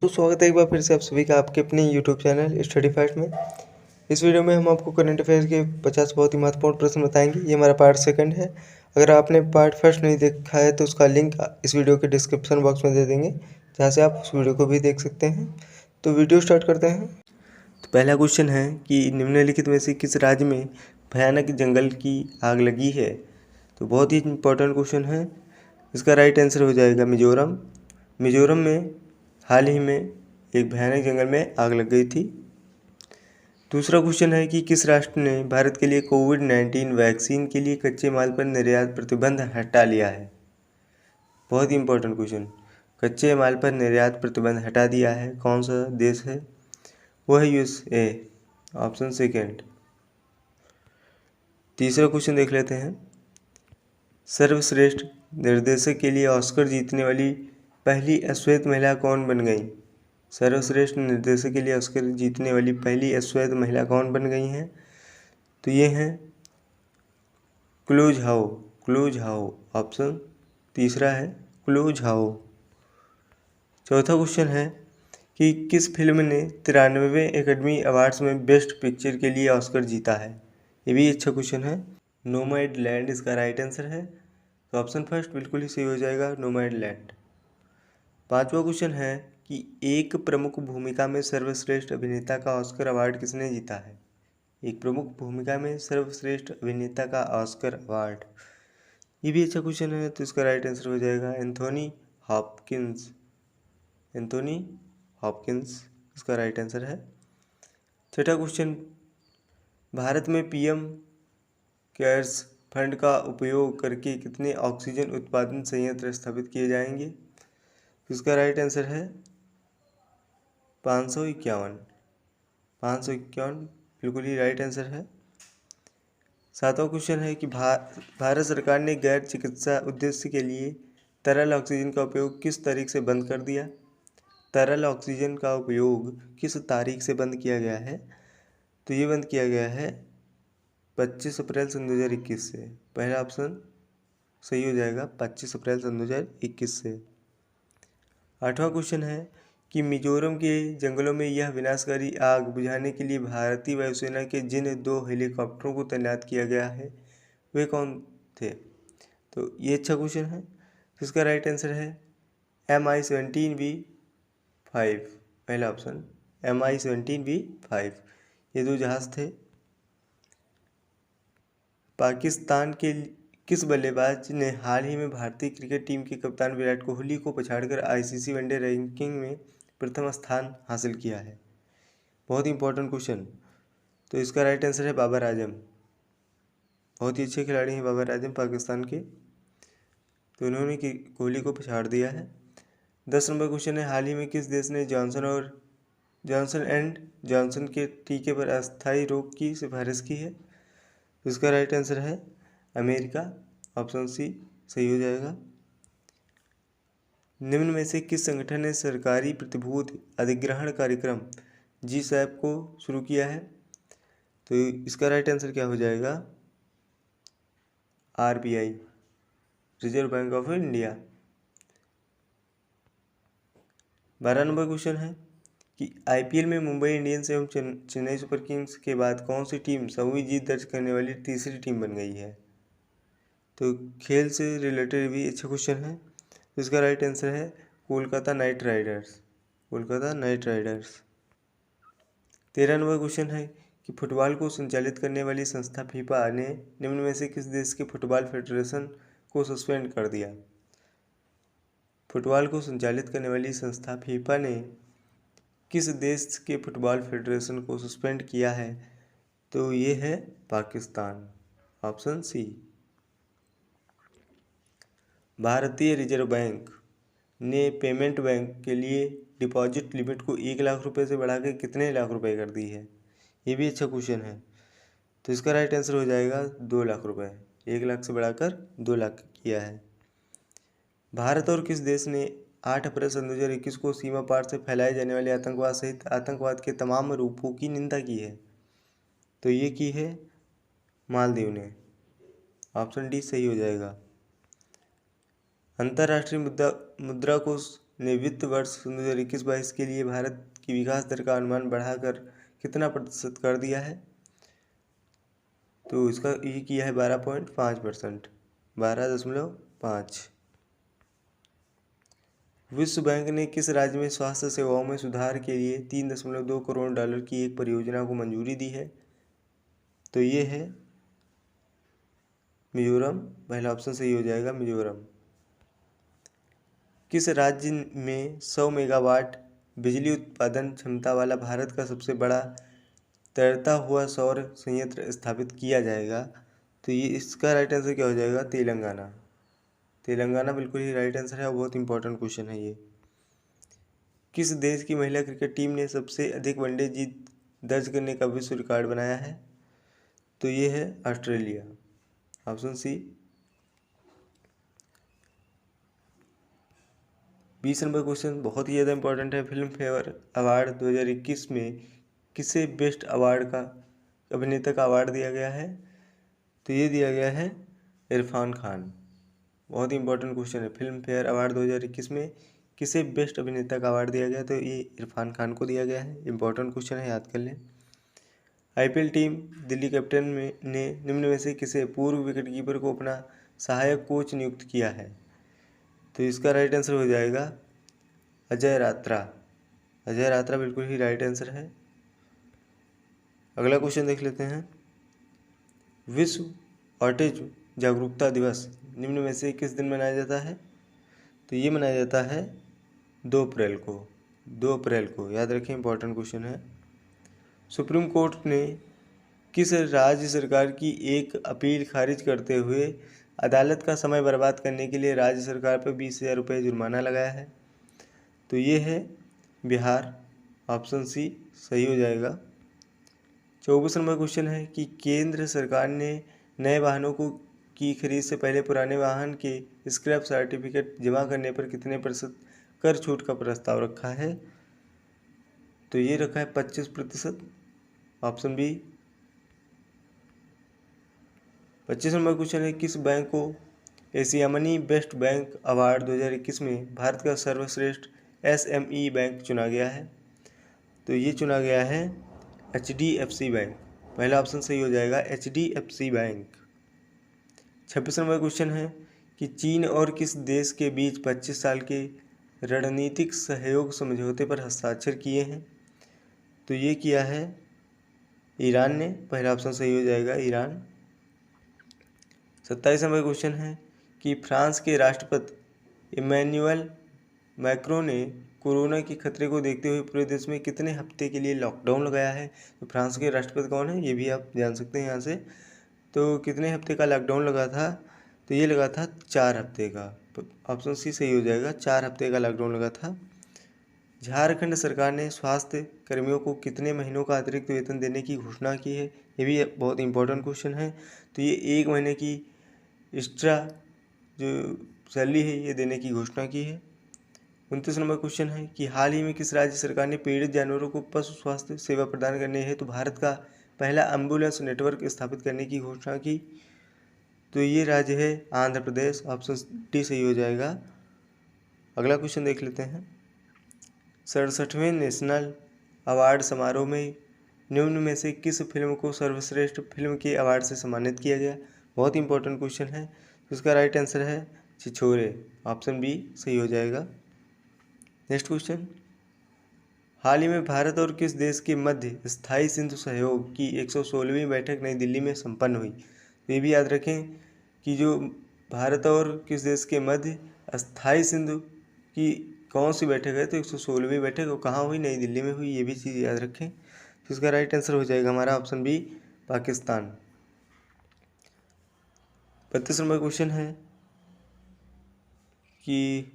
तो स्वागत है एक बार फिर से आप सभी का आपके अपने यूट्यूब चैनल स्टडी फास्ट में। इस वीडियो में हम आपको करंट अफेयर्स के 50 बहुत ही महत्वपूर्ण प्रश्न बताएंगे। ये हमारा पार्ट सेकंड है। अगर आपने पार्ट फर्स्ट नहीं देखा है तो उसका लिंक इस वीडियो के डिस्क्रिप्शन बॉक्स में दे देंगे, जहाँ से आप उस वीडियो को भी देख सकते हैं। तो वीडियो स्टार्ट करते हैं। तो पहला क्वेश्चन है कि निम्नलिखित में से किस राज्य में भयानक जंगल की आग लगी है। तो बहुत ही इंपॉर्टेंट क्वेश्चन है। इसका राइट आंसर हो जाएगा मिजोरम। मिजोरम में हाल ही में एक भयानक जंगल में आग लग गई थी। दूसरा क्वेश्चन है कि किस राष्ट्र ने भारत के लिए कोविड-19 वैक्सीन के लिए कच्चे माल पर निर्यात प्रतिबंध हटा लिया है। बहुत ही इंपॉर्टेंट क्वेश्चन। कच्चे माल पर निर्यात प्रतिबंध हटा दिया है, कौन सा देश है? वो है यूएसए, ऑप्शन सेकेंड। तीसरा क्वेश्चन देख लेते हैं। सर्वश्रेष्ठ निर्देशक के लिए ऑस्कर जीतने वाली पहली अश्वेत महिला कौन बन गई? सर्वश्रेष्ठ निर्देशक के लिए ऑस्कर जीतने वाली पहली अश्वेत महिला कौन बन गई हैं? तो ये हैं क्लो झाओ। क्लो झाओ, ऑप्शन तीसरा है क्लो झाओ। चौथा क्वेश्चन है कि किस फिल्म ने 93वें एकेडमी अवार्ड्स में बेस्ट पिक्चर के लिए ऑस्कर जीता है? ये भी अच्छा क्वेश्चन है। नोमैडलैंड इसका राइट आंसर है। तो ऑप्शन फर्स्ट बिल्कुल ही सही हो जाएगा, नोमैडलैंड। पांचवा क्वेश्चन है कि एक प्रमुख भूमिका में सर्वश्रेष्ठ अभिनेता का ऑस्कर अवार्ड किसने जीता है? एक प्रमुख भूमिका में सर्वश्रेष्ठ अभिनेता का ऑस्कर अवार्ड, ये भी अच्छा क्वेश्चन है। तो इसका राइट आंसर हो जाएगा एंथोनी हॉपकिंस। एंथोनी हॉपकिंस इसका राइट आंसर है। छठा क्वेश्चन, भारत में पीएम केयर्स फंड का उपयोग करके कितने ऑक्सीजन उत्पादन संयंत्र स्थापित किए जाएंगे? इसका राइट आंसर है 551। 551 बिल्कुल ही राइट आंसर है। सातवां क्वेश्चन है कि भारत सरकार ने गैर चिकित्सा उद्देश्य के लिए तरल ऑक्सीजन का उपयोग किस तारीख से बंद कर दिया? तरल ऑक्सीजन का उपयोग किस तारीख से बंद किया गया है? तो ये बंद किया गया है 25 अप्रैल सन 2021 से। पहला ऑप्शन सही हो जाएगा, 25 अप्रैल सन 2021 से। आठवां क्वेश्चन है कि मिजोरम के जंगलों में यह विनाशकारी आग बुझाने के लिए भारतीय वायुसेना के जिन 2 हेलीकॉप्टरों को तैनात किया गया है वे कौन थे? तो ये अच्छा क्वेश्चन है। इसका राइट आंसर है MI-17V5, पहला ऑप्शन MI-17V5। ये 2 जहाज थे। पाकिस्तान के किस बल्लेबाज ने हाल ही में भारतीय क्रिकेट टीम के कप्तान विराट कोहली को पछाड़कर आईसीसी वनडे रैंकिंग में प्रथम स्थान हासिल किया है? बहुत ही इंपॉर्टेंट क्वेश्चन। तो इसका राइट आंसर है बाबर आजम। बहुत ही अच्छे खिलाड़ी हैं बाबर आजम पाकिस्तान के। तो उन्होंने कोहली को पछाड़ दिया है। 10 नंबर क्वेश्चन है, हाल ही में किस देश ने जॉनसन एंड जॉनसन के टीके पर अस्थायी रोक की सिफारिश की है? तो इसका राइट आंसर है अमेरिका, ऑप्शन सी सही हो जाएगा। निम्न में से किस संगठन ने सरकारी प्रतिभूति अधिग्रहण कार्यक्रम GSAP को शुरू किया है? तो इसका राइट आंसर क्या हो जाएगा? RBI, reserve bank of India. 12 number question है कि IPL में मुंबई इंडियंस एवं चेन्नई सुपर किंग्स के बाद कौन सी टीम समूह जीत दर्ज करने वाली तीसरी टीम बन गई है? तो खेल से रिलेटेड भी अच्छा क्वेश्चन है। तो इसका राइट आंसर है Kolkata night Riders. Kolkata night Riders. 13 number question है कि फुटबॉल को संचालित करने वाली संस्था फीफा ने निम्न में से किस देश के फुटबॉल फेडरेशन को सस्पेंड कर दिया? फुटबॉल को संचालित करने वाली संस्था फीफा ने किस देश के फुटबॉल फेडरेशन को सस्पेंड किया है? तो ये है पाकिस्तान, ऑप्शन सी। भारतीय रिजर्व बैंक ने पेमेंट बैंक के लिए डिपॉजिट लिमिट को 1 लाख रुपए से बढ़ाकर कितने लाख रुपए कर दी है? ये भी अच्छा क्वेश्चन है। तो इसका राइट आंसर हो जाएगा 2 लाख रुपए। 1 लाख से बढ़ाकर 2 लाख किया है। भारत और किस देश ने 8 अप्रैल सन 2021 को सीमा पार से फैलाए जाने वाले आतंकवाद सहित आतंकवाद के तमाम रूपों की निंदा की है? तो ये की है मालदीव ने, ऑप्शन डी सही हो जाएगा। अंतर्राष्ट्रीय मुद्रा कोष ने वित्त वर्ष 2021-22 के लिए भारत की विकास दर का अनुमान बढ़ाकर कितना प्रतिशत कर दिया है? तो इसका ये किया है 12.5%, 12.5। विश्व बैंक ने किस राज्य में स्वास्थ्य सेवाओं में सुधार के लिए 3.2 करोड़ डॉलर की एक परियोजना को मंजूरी दी है? तो ये है मिजोरम। पहला ऑप्शन सही हो जाएगा, मिजोरम। किस राज्य में 100 मेगावाट बिजली उत्पादन क्षमता वाला भारत का सबसे बड़ा तैरता हुआ सौर संयंत्र स्थापित किया जाएगा? तो ये इसका राइट आंसर क्या हो जाएगा? तेलंगाना। तेलंगाना बिल्कुल ही राइट आंसर है और बहुत इंपॉर्टेंट क्वेश्चन है ये। किस देश की महिला क्रिकेट टीम ने सबसे अधिक वनडे जीत दर्ज करने का विश्व रिकॉर्ड बनाया है? तो ये है Australia, option C. 20 number question बहुत ही ज़्यादा इंपॉर्टेंट है। फिल्म फेयर अवार्ड 2021 में किसे बेस्ट अवार्ड का अभिनेता का अवार्ड दिया गया है? तो ये दिया गया है इरफान खान। बहुत ही इंपॉर्टेंट क्वेश्चन है। फिल्म फेयर अवार्ड 2021 में किसे बेस्ट अभिनेता का अवार्ड दिया गया? तो ये इरफान खान को दिया गया है। इंपॉर्टेंट क्वेश्चन है, याद कर लें। आईपीएल टीम दिल्ली कैपिटल ने निम्न में से किसे पूर्व विकेटकीपर को अपना सहायक कोच नियुक्त किया है? तो इसका राइट आंसर हो जाएगा अजय रात्रा। अजय रात्रा बिल्कुल ही राइट आंसर है। अगला क्वेश्चन देख लेते हैं। विश्व ऑटिज्म जागरूकता दिवस निम्न में से किस दिन मनाया जाता है? तो ये मनाया जाता है 2 अप्रैल को। 2 अप्रैल को, याद रखें, इंपॉर्टेंट क्वेश्चन है। सुप्रीम कोर्ट ने किस राज्य सरकार की एक अपील खारिज करते हुए अदालत का समय बर्बाद करने के लिए राज्य सरकार पर 20,000 रुपये जुर्माना लगाया है? तो ये है बिहार, ऑप्शन सी सही हो जाएगा। 24 नंबर क्वेश्चन है कि केंद्र सरकार ने नए वाहनों की खरीद से पहले पुराने वाहन के स्क्रैप सर्टिफिकेट जमा करने पर कितने प्रतिशत कर छूट का प्रस्ताव रखा है? तो ये रखा है 25%, ऑप्शन बी। 25 नंबर क्वेश्चन है किस बैंक को Asia money best bank award 2021 में भारत का सर्वश्रेष्ठ SME बैंक चुना गया है? तो ये चुना गया है HDFC बैंक। पहला ऑप्शन सही हो जाएगा, HDFC बैंक। 26 नंबर क्वेश्चन है कि चीन और किस देश के बीच 25 साल के रणनीतिक सहयोग समझौते पर हस्ताक्षर किए हैं? तो ये किया है ईरान ने। पहला ऑप्शन सही हो जाएगा, ईरान। 27 नंबर क्वेश्चन है कि फ्रांस के राष्ट्रपति इमैनुअल मैक्रों ने कोरोना के खतरे को देखते हुए पूरे देश में कितने हफ्ते के लिए लॉकडाउन लगाया है? तो फ्रांस के राष्ट्रपति कौन है, ये भी आप जान सकते हैं यहाँ से। तो कितने हफ्ते का लॉकडाउन लगा था? तो ये लगा था 4 हफ्ते का। ऑप्शन सी सही हो जाएगा, 4 हफ्ते का लॉकडाउन लगा था। झारखंड सरकार ने स्वास्थ्य कर्मियों को कितने महीनों का अतिरिक्त वेतन देने की घोषणा की है? ये भी बहुत इंपॉर्टेंट क्वेश्चन है। तो ये 1 महीने की एक्स्ट्रा जो सैलरी है ये देने की घोषणा की है। 29 नंबर क्वेश्चन है कि हाल ही में किस राज्य सरकार ने पीड़ित जानवरों को पशु स्वास्थ्य सेवा प्रदान करने हेतु भारत का पहला एम्बुलेंस नेटवर्क स्थापित करने की घोषणा की? तो ये राज्य है आंध्र प्रदेश, ऑप्शन डी सही हो जाएगा। अगला क्वेश्चन देख लेते हैं। 67वें नेशनल अवार्ड समारोह में निम्न में से किस फिल्म को सर्वश्रेष्ठ फिल्म के अवार्ड से सम्मानित किया गया? बहुत इंपॉर्टेंट क्वेश्चन है। तो इसका राइट आंसर है छिछोरे, ऑप्शन बी सही हो जाएगा। नेक्स्ट क्वेश्चन, हाल ही में भारत और किस देश के मध्य स्थायी सिंधु सहयोग की 116वीं बैठक नई दिल्ली में संपन्न हुई? तो ये भी याद रखें कि जो भारत और किस देश के मध्य स्थायी सिंधु की कौन सी बैठक है? तो 116वीं बैठक वो कहाँ हुई? नई दिल्ली में हुई। ये भी चीज़ याद रखें। तो इसका राइट आंसर हो जाएगा हमारा option B Pakistan. 32 number question है कि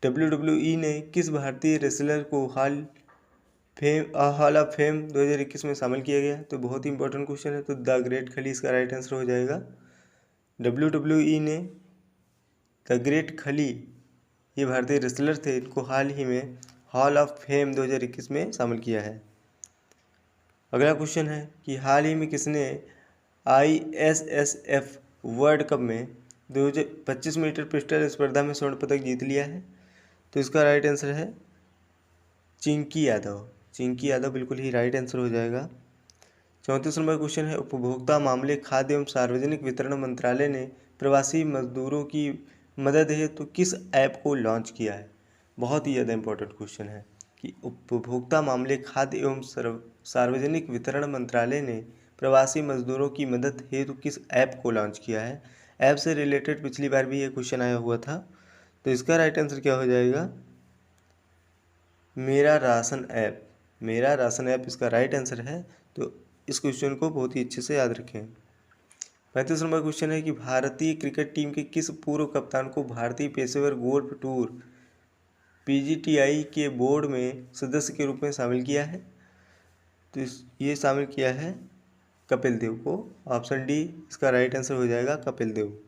WWE ने किस भारतीय रेसलर को हॉल ऑफ फेम 2021 में शामिल किया गया? तो बहुत ही इंपॉर्टेंट क्वेश्चन है। तो द ग्रेट खली इसका राइट आंसर हो जाएगा। WWE ने द ग्रेट खली, ये भारतीय रेसलर थे, इनको हाल ही में हॉल ऑफ फेम 2021 में शामिल किया है। अगला क्वेश्चन है कि हाल ही में किसने ISSF वर्ल्ड कप में 2025 मीटर पिस्टल स्पर्धा में स्वर्ण पदक जीत लिया है? तो इसका राइट आंसर है चिंकी यादव। चिंकी यादव बिल्कुल ही राइट आंसर हो जाएगा। 34 नंबर क्वेश्चन है, उपभोक्ता मामले, खाद्य एवं सार्वजनिक वितरण मंत्रालय ने प्रवासी मजदूरों की मदद हेतु किस ऐप को लॉन्च किया है। बहुत ही ज़्यादा इंपॉर्टेंट क्वेश्चन है कि उपभोक्ता मामले, खाद्य एवं सार्वजनिक वितरण मंत्रालय ने प्रवासी मजदूरों की मदद हेतु किस ऐप को लॉन्च किया है। ऐप से रिलेटेड पिछली बार भी ये क्वेश्चन आया हुआ था। तो इसका राइट आंसर क्या हो जाएगा, मेरा राशन ऐप। मेरा राशन ऐप इसका राइट आंसर है। तो इस क्वेश्चन को बहुत ही अच्छे से याद रखें। 35 नंबर क्वेश्चन है कि भारतीय क्रिकेट टीम के किस पूर्व कप्तान को भारतीय पेशेवर गोल्फ टूर PGTI के बोर्ड में सदस्य के रूप में शामिल किया है। तो ये शामिल किया है कपिल देव को। ऑप्शन डी इसका राइट आंसर हो जाएगा, कपिल देव।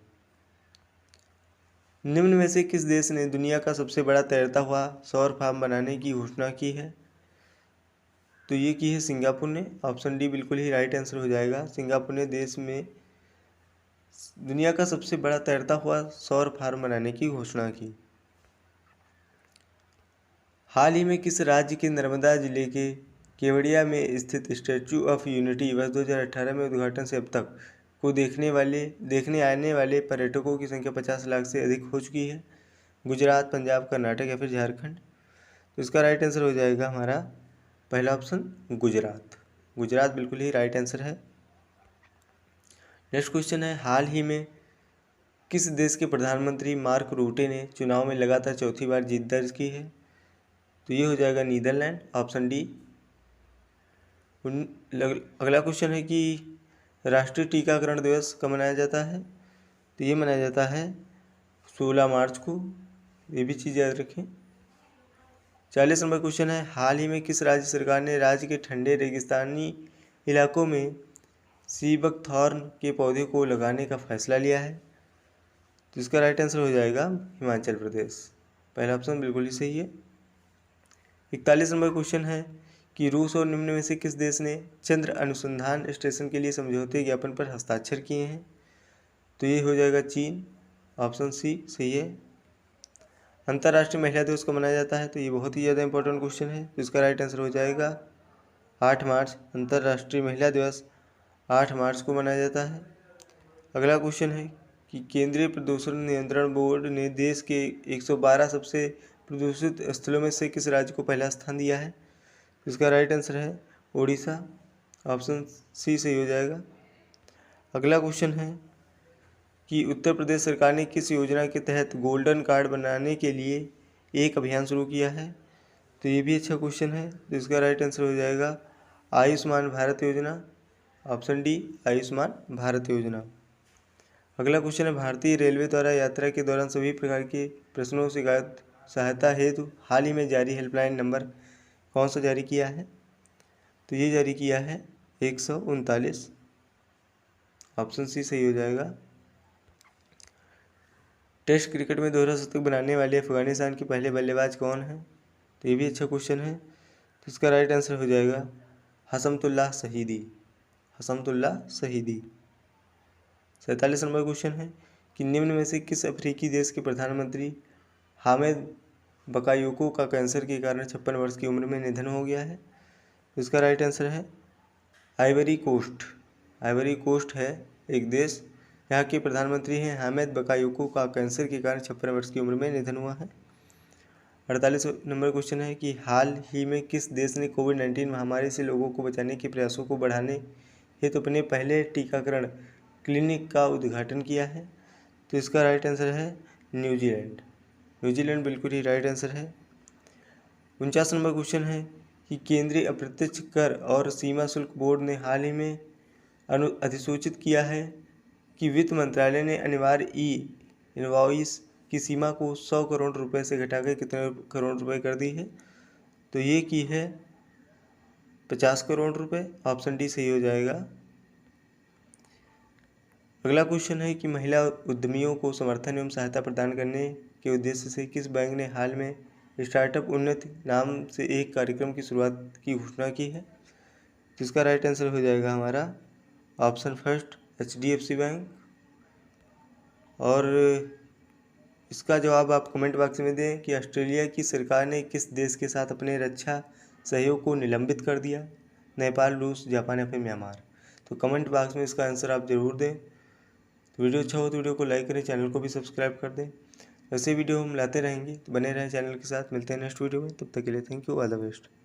निम्न में से किस देश ने दुनिया का सबसे बड़ा तैरता हुआ सौर फार्म बनाने की घोषणा की है। तो ये की है सिंगापुर ने। ऑप्शन डी बिल्कुल ही राइट आंसर हो जाएगा। सिंगापुर ने देश में दुनिया का सबसे बड़ा तैरता हुआ सौर फार्म बनाने की घोषणा की। हाल ही में किस राज्य के नर्मदा जिले के केवड़िया में स्थित स्टैच्यू ऑफ यूनिटी वर्ष 2018 में उद्घाटन से अब तक को देखने आने वाले पर्यटकों की संख्या 50 लाख से अधिक हो चुकी है। गुजरात, पंजाब, कर्नाटक या फिर झारखंड। तो इसका राइट आंसर हो जाएगा हमारा पहला ऑप्शन गुजरात। गुजरात बिल्कुल ही राइट आंसर है। नेक्स्ट क्वेश्चन है, हाल ही में किस देश के प्रधानमंत्री मार्क रूटे ने चुनाव में लगातार चौथी बार जीत दर्ज की है। तो ये हो जाएगा नीदरलैंड। Option D. अगला क्वेश्चन है कि राष्ट्रीय टीकाकरण दिवस कब मनाया जाता है। तो ये मनाया जाता है 16 मार्च को। ये भी चीज़ याद रखें। 40 नंबर क्वेश्चन है, हाल ही में किस राज्य सरकार ने राज्य के ठंडे रेगिस्तानी इलाकों में सीबकथॉर्न के पौधे को लगाने का फैसला लिया है। तो इसका राइट आंसर हो जाएगा हिमाचल प्रदेश। पहला ऑप्शन बिल्कुल ही सही है। 41 नंबर क्वेश्चन है कि रूस और निम्न में से किस देश ने चंद्र अनुसंधान स्टेशन के लिए समझौते ज्ञापन पर हस्ताक्षर किए हैं। तो ये हो जाएगा चीन। ऑप्शन सी सही है। अंतर्राष्ट्रीय महिला दिवस को मनाया जाता है। तो ये बहुत ही ज़्यादा इंपॉर्टेंट क्वेश्चन है। तो इसका राइट आंसर हो जाएगा 8 मार्च। अंतर्राष्ट्रीय महिला दिवस 8 मार्च को मनाया जाता है। अगला क्वेश्चन है कि केंद्रीय प्रदूषण नियंत्रण बोर्ड ने देश के 112 सबसे प्रदूषित स्थलों में से किस राज्य को पहला स्थान दिया है। इसका राइट आंसर है उड़ीसा। ऑप्शन सी सही हो जाएगा। अगला क्वेश्चन है कि उत्तर प्रदेश सरकार ने किस योजना के तहत गोल्डन कार्ड बनाने के लिए एक अभियान शुरू किया है। तो ये भी अच्छा क्वेश्चन है। तो इसका राइट आंसर हो जाएगा आयुष्मान भारत योजना। ऑप्शन डी आयुष्मान भारत योजना। अगला क्वेश्चन है, भारतीय रेलवे द्वारा यात्रा के दौरान सभी प्रकार के प्रश्नों शिकायत सहायता हेतु हाल ही में जारी हेल्पलाइन नंबर कौन सा जारी किया है। तो ये जारी किया है 139। ऑप्शन सी सही हो जाएगा। टेस्ट क्रिकेट में दोहरा शतक बनाने वाले अफगानिस्तान के पहले बल्लेबाज कौन हैं। तो ये भी अच्छा क्वेश्चन है। तो इसका राइट आंसर हो जाएगा हशमतुल्लाह शहीदी। हशमतुल्लाह शहीदी। 47 नंबर क्वेश्चन है कि निम्न में से किस अफ्रीकी देश के प्रधानमंत्री हामिद बकायोको का कैंसर के कारण 56 वर्ष की उम्र में निधन हो गया है। इसका राइट आंसर है आइवरी कोस्ट। आइवरी कोस्ट है एक देश। यहाँ के प्रधानमंत्री हैं हामिद बकायोको का कैंसर के कारण 56 वर्ष की उम्र में निधन हुआ है। 48 नंबर क्वेश्चन है कि हाल ही में किस देश ने कोविड-19 महामारी से लोगों को बचाने के प्रयासों को बढ़ाने हेतु अपने पहले टीकाकरण क्लिनिक का उद्घाटन किया है। तो इसका राइट आंसर है न्यूजीलैंड। न्यूजीलैंड बिल्कुल ही राइट आंसर है। 49 नंबर क्वेश्चन है कि केंद्रीय अप्रत्यक्ष कर और सीमा शुल्क बोर्ड ने हाल ही में अधिसूचित किया है कि वित्त मंत्रालय ने अनिवार्य ई इनवॉइस की सीमा को 100 करोड़ रुपए से घटाकर कितने करोड़ रुपए कर दी है। तो ये की है 50 करोड़ रुपए। ऑप्शन डी सही हो जाएगा। अगला क्वेश्चन है कि महिला उद्यमियों को समर्थन एवं सहायता प्रदान करने के उद्देश्य से किस बैंक ने हाल में स्टार्टअप उन्नति नाम से एक कार्यक्रम की शुरुआत की घोषणा की है। जिसका राइट आंसर हो जाएगा हमारा ऑप्शन फर्स्ट HDFC बैंक। और इसका जवाब आप कमेंट बॉक्स में दें कि ऑस्ट्रेलिया की सरकार ने किस देश के साथ अपने रक्षा सहयोग को निलंबित कर दिया। नेपाल, रूस, जापान या फिर म्यांमार। तो कमेंट बॉक्स में इसका आंसर आप ज़रूर दें। तो वीडियो अच्छा हो तो वीडियो को लाइक करें, चैनल को भी सब्सक्राइब कर दें। ऐसे वीडियो हम लाते रहेंगे, तो बने रहें चैनल के साथ। मिलते हैं नेक्स्ट वीडियो में, तब तक के लिए thank you, all the best.